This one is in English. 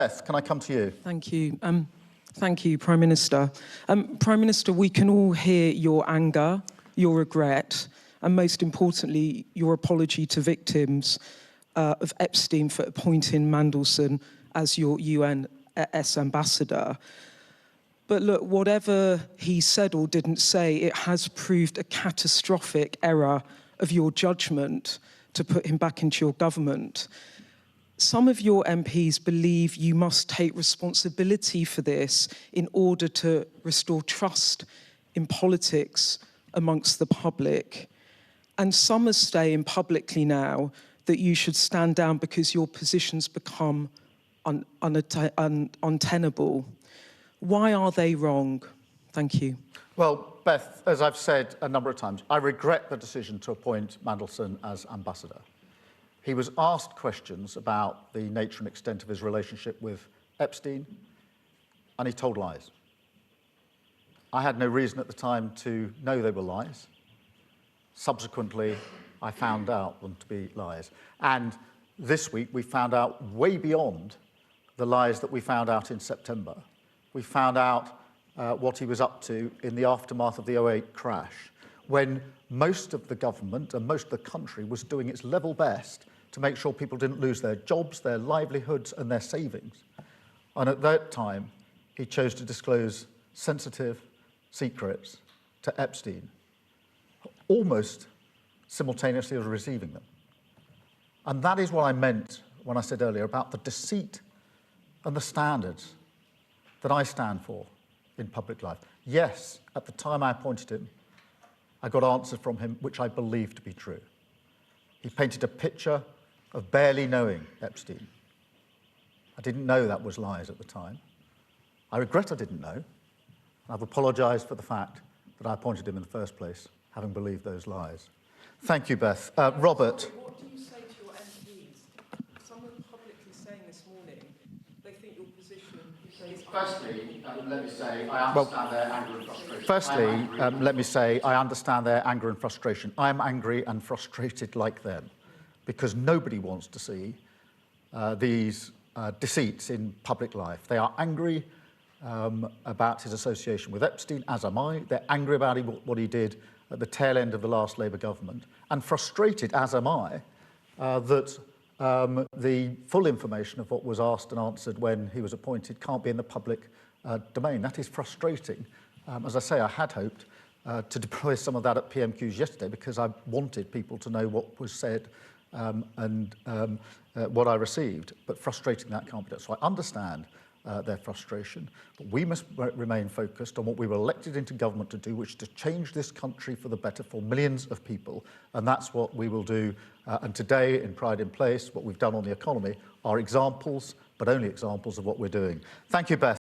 Beth, can I come to you? Thank you. Thank you, Prime Minister. Prime Minister, we can all hear your anger, your regret, and most importantly, your apology to victims of Epstein for appointing Mandelson as your US ambassador. But look, whatever he said or didn't say, it has proved a catastrophic error of your judgment to put him back into your government. Some of your MPs believe you must take responsibility for this in order to restore trust in politics amongst the public. And some are saying publicly now that you should stand down because your positions become untenable. Why are they wrong? Thank you. Well, Beth, as I've said a number of times, I regret the decision to appoint Mandelson as ambassador. He was asked questions about the nature and extent of his relationship with Epstein, and he told lies. I had no reason at the time to know they were lies. Subsequently, I found out them to be lies. And this week, we found out way beyond the lies that we found out in September. We found out what he was up to in the aftermath of the 2008 crash, when most of the government and most of the country was doing its level best to make sure people didn't lose their jobs, their livelihoods, and their savings. And at that time, he chose to disclose sensitive secrets to Epstein, almost simultaneously as receiving them. And that is what I meant when I said earlier about the deceit and the standards that I stand for in public life. Yes, at the time I appointed him, I got answers from him which I believed to be true. He painted a picture of barely knowing Epstein. I didn't know that was lies at the time. I regret I didn't know. I've apologised for the fact that I appointed him in the first place, having believed those lies. Thank you, Beth. Robert. What do you say to your MPs? Some are publicly saying this morning they think your position is... Firstly, let me say I understand their anger and frustration. Firstly, let me say I understand their anger and frustration. I am angry and frustrated like them, because nobody wants to see these deceits in public life. They are angry about his association with Epstein, as am I. They're angry about what he did at the tail end of the last Labour government, and frustrated, as am I, that the full information of what was asked and answered when he was appointed can't be in the public domain. That is frustrating. As I say, I had hoped to deploy some of that at PMQs yesterday because I wanted people to know what was said and what I received, but frustrating that can't be done. So I understand their frustration, but we must remain focused on what we were elected into government to do, which is to change this country for the better for millions of people, and that's what we will do. And today, in Pride in Place, what we've done on the economy are examples, but only examples of what we're doing. Thank you, Beth.